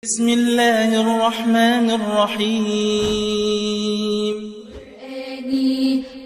بسم الله الرحمن الرحيم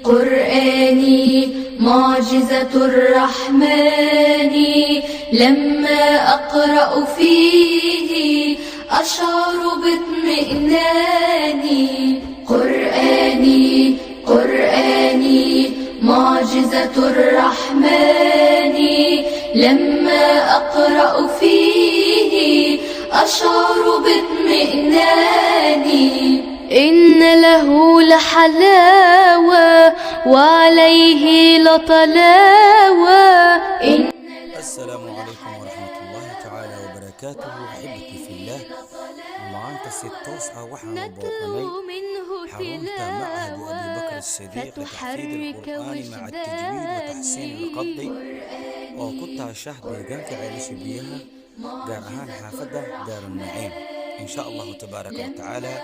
قرآني معجزة الرحمن لما أقرأ فيه أشعر باطمئنان قرآني معجزة الرحمن لما أقرأ فيه أشعر باطمئنان إن له لحلاوة وعليه لطلاوة. السلام عليكم ورحمة الله تعالى وبركاته. أحبتي في الله maanta si toos ah waxaan booqanay xarunta معهد أبي بكر الصديق لتحفيظ القرآن مع التجويد وتحسين القبض oo ku taasha deegaanka ceelasha biyaha gaar ahaan xaafadda Daar النعيم إن شاء الله تبارك وتعالى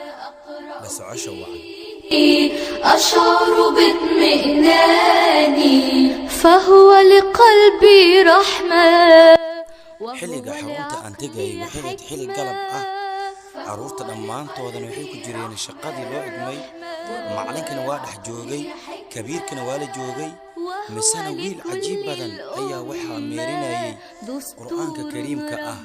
لسعش وعن أشعر باطمئنان فهو لقلبي رحمة. xilliga xarunta aan tegay waxay xilli galab ah caruurta dhammaantoodana waxay ku jireen shaqadii loo idmay macallinkana waa dhex joogay kabiirkana waa la joogay misana wiil cajiib badan ayaa waxaa meerinayay qur'aanka kariimka ah.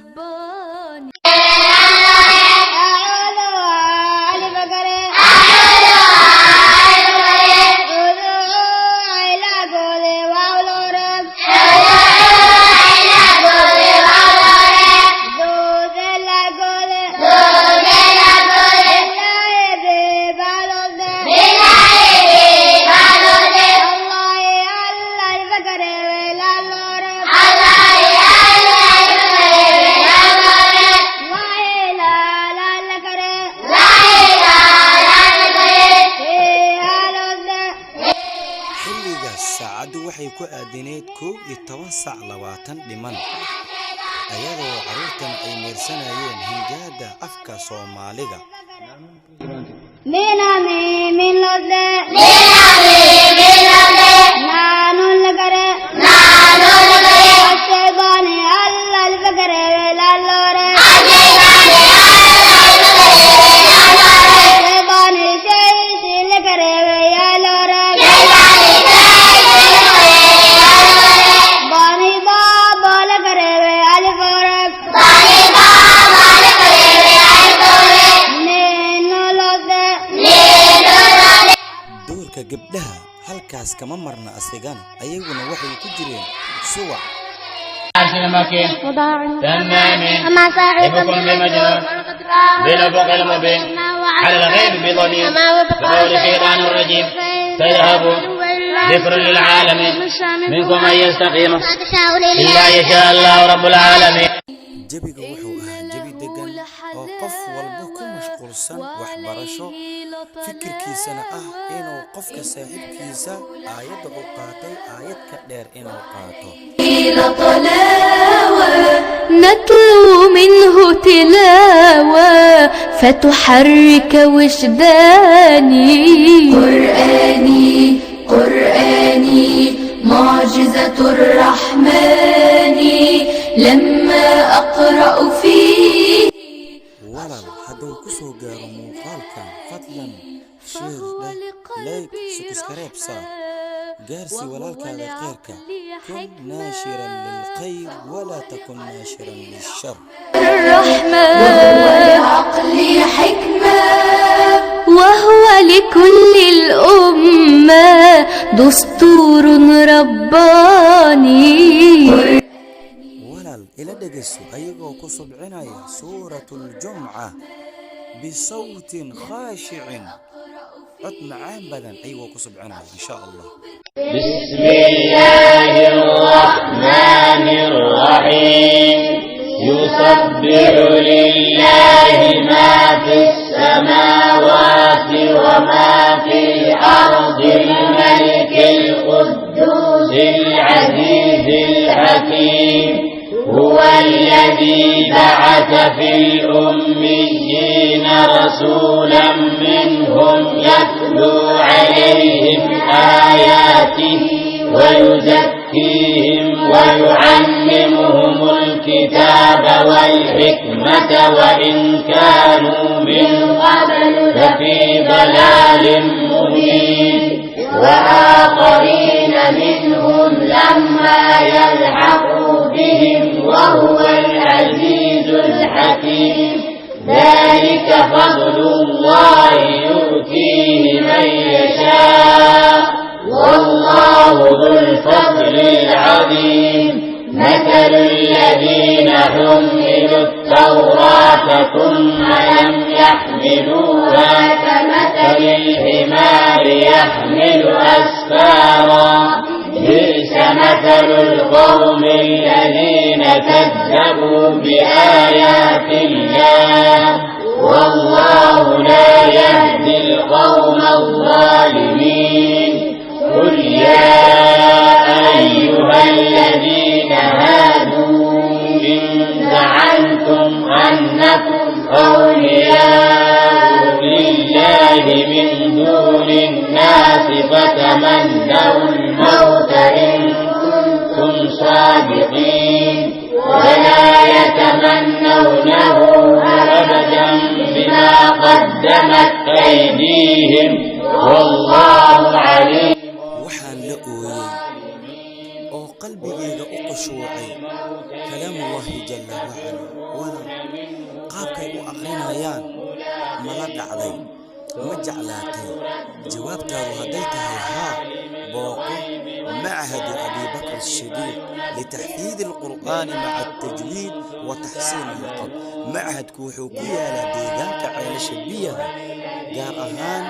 saacadu waxay ku aadineed 11:20 dhiman ayadoo caruurtan ay meersanayeen hingaada afka Soomaaliga. gabdhaha halkaas kama marna asigana ayaguna waxay ku jireen suwac يبكم بمجنون بالأفق المبين على الغيب بضنين فقول الشيطان الرجيم فيذهبوا ذكر للعالمين منكم أن يستقيم إلا يشاء الله رب العالمين. jabiga wuxuu ahaa jabi degan oo qof walba ku mashquulsan waxbarasho fikirkiisana ah inuu qofka saaxiibkiisa aayadda u qaatay aayad ka dheer inuu qaato. نتلو منه تلاوة فتحرك وجداني قرآني معجزة الرحمن لما أقرأ فيه. walaal hadduu ku soo gaaro muuqaalkan fadlan share like subscribe saar gaarsi walaalkaaga khayrka kun naashiran lilkhayr wala takun naashiran lilshar. وهو لعقلي حكمة وهو لكل الأمة دستور رباني. إلى دقسو أيقو كسب عناية سورة الجمعة بصوت خاشع عطم عام بدن أيقو كسب عناية إن شاء الله. بسم الله الرحمن الرحيم يسبح لله ما في السماوات وما في الأرض الملك القدوس العزيز الحكيم هو الذي بعث في الأميين رسولا منهم يتلو عليهم آياته ويزكيهم ويعلمهم الكتاب الكتاب والحكمة وإن كانوا من قبل لفي ضلال مبين وآخرين منهم لما يلحقوا بهم وهو العزيز الحكيم ذلك فضل الله يؤتيه من يشاء والله ذو الفضل العظيم مثل الذين حملوا التوراة ثم لم يحملوها كمثل الحمار يحمل أسفارا بئس مثل القوم الذين كذبوا بآيات الله والله لا يهدي القوم الظالمين قل يا أيها الذين هادوا إن زعمتم أنكم أولياء لله من دون الناس فتمنوا الموت إن كنتم صادقين ولا يتمنونه أبدا بما قدمت أيديهم والله عليم. waxaan la ooyey oo qalbigayga u qushuucay kalaamullaahi jalla wacala qaabkay u aqrinayaan mala dhacday ma jeclaatay jawaabtaadu hadday tahay haa booqo معهد أبي بكر الصديق لتحفيظ القرآن مع التجويد وتحسين القول معهد كوحوكية لديغانك على شبيها قال أهان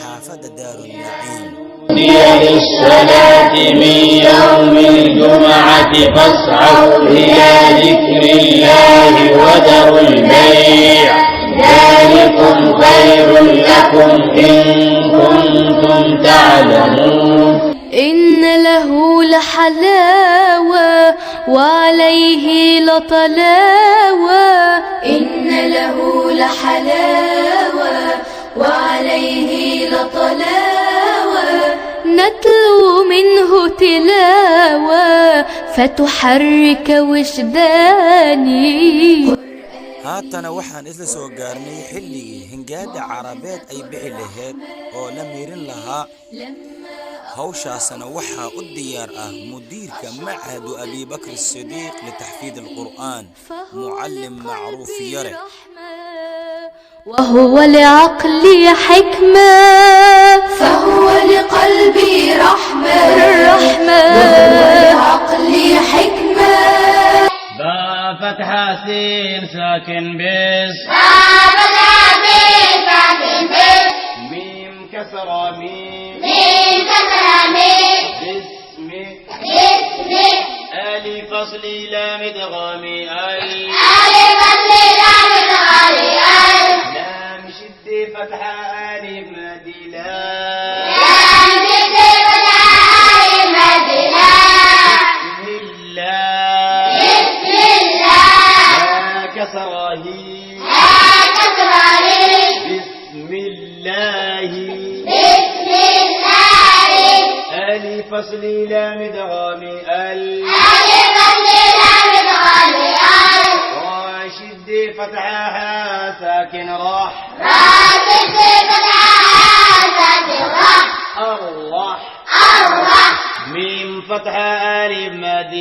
حافظ دار النعيم للصلاة من يوم الجمعة فاسعوا إلى ذكر الله وذروا البيع ذلكم خير لكم إن كنتم تعلمون إن له لحلاوة وعليه لطلاوة إن له لحلاوة وعليه لطلاوة نتلو منه تلاوة فتحرك وجداني. haatana waxaan isla soo gaarnay xilligii hingaada carabeed ay bixi lahayd oo la miirin lahaa hawshaasna waxaa u diyaar ah mudiirka machadu abi bakr as-sidiiq litaxfiid alqur'aan mucallim macruuf yare وهو لعقلي حكمة فهو لقلبي رحمة وهو لعقلي حكمة با فتحة سين ساكن بس ميم كسرة ميم باسم ألف فصل لام ادغامي لام شد فتحة ألف مد بسم الله كسره بسم الله ألف فصل لام ادغامي وشد فتحها ساكن راح الله ميم فتحة ألف مد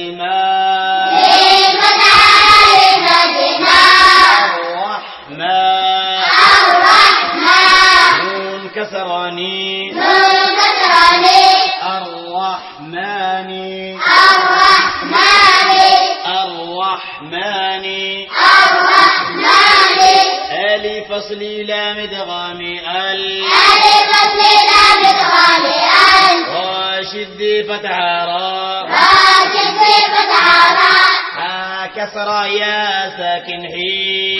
الرحمن نون كسراني الرحمن ألف فصل لام ادغامي وشد فتحة را كسرى يا ساكن حي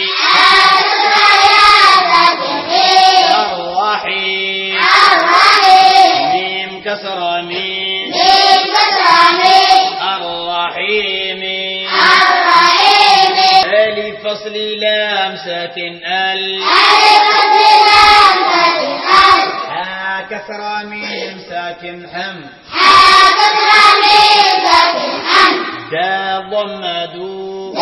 الرحيم ميم كسرى ميم الرحيم ألف فصل لام ساكن كسرى ميم ساكن حم دا ضم دو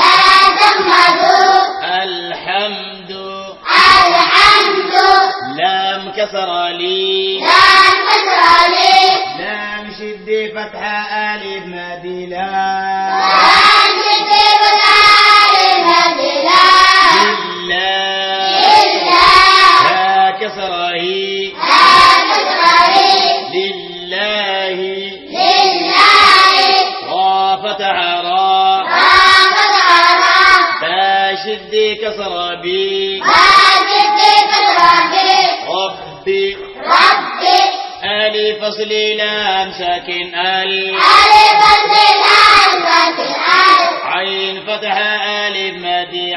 كسر لي لام كسر لي لام شد فتحة ألف مادي لا لام شد فتحة ألف مادي لا لا كسر هي لله را فتح را فاشد كسر بي ربي ألف فصل لام ساكن عين فتح ألف مادي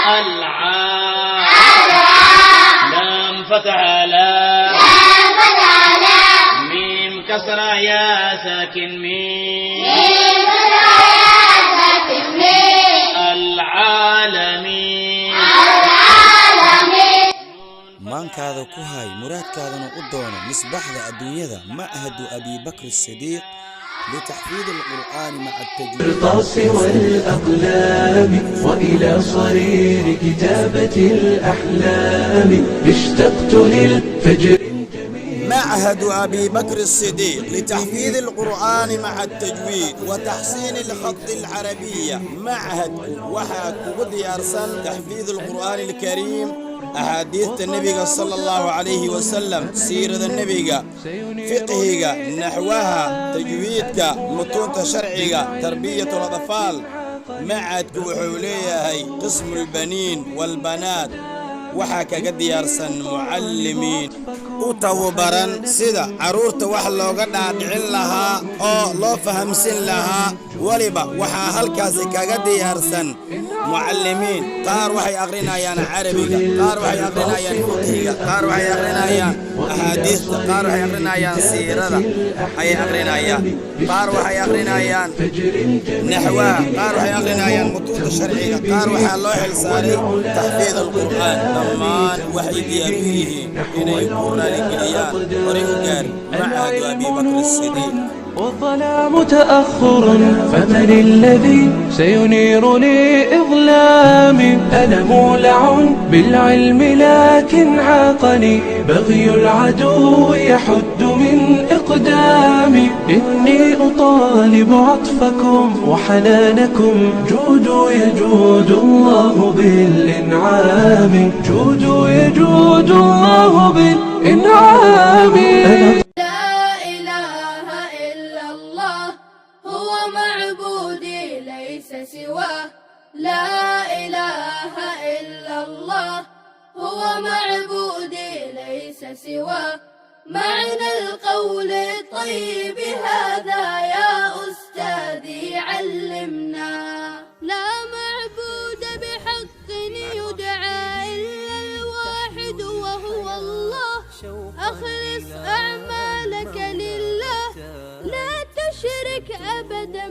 العا لام فتح لا ميم كسر يا ساكن ميم العالمين maankaada ku hay muraadkaadana u doono misbaxda adduunyada machadu abi bakr الصديق لتحفيظ القرآن مع التجويد بالقص والأقلام وإلى صرير كتابة الأحلام اشتقت للفجر معهد أبي بكر الصديق لتحفيظ القرآن مع التجويد وتحسين الخط العربية معهد وحاك ودي أرسل تحفيظ القرآن الكريم أحاديث النبي صلى الله عليه وسلم سيرة النبي فقهك نحوها تجويدك متون شرعك تربية الأطفال معهد كوحولية هي قسم البنين والبنات وحاك قد يرسن معلمين وتوبرن سيدا عرورت wax looga dhaadhicin lahaa oo loo fahamsin lahaa waliba waxa halkaas kaga diyaarsan muallimiin qaar waxay aqrinayaan carabiga qaar waxay aqrinayaan fiqhiga qaar waxay aqrinayaan ahadiista qaar waxay aqrinayaan siirada ay aqrinayaan qaar waxay aqrinayaan nahwaha qaar waxay aqrinayaan mutuun sharciga qaar waxa loo xilsaaray tahfiid alquraan dhammaan waxay diyaar u yihiin inay quraan geliyaan ورجال معهد أبي بكر الصديق والظلام تأخر فمن الذي سينير لي إظلامي أنا مولع بالعلم لكن عاقني بغي العدو يحد من إقدامي إني أطالب عطفكم وحنانكم جودوا يجود الله بالإنعام جودوا يجود الله بالإنعام سواه لا إله إلا الله هو معبودي ليس سواه معنى القول الطيب هذا يا أستاذي علمنا لا معبود بحق يدعى إلا الواحد وهو الله أخلص أعمالك لله لا تشرك أبدا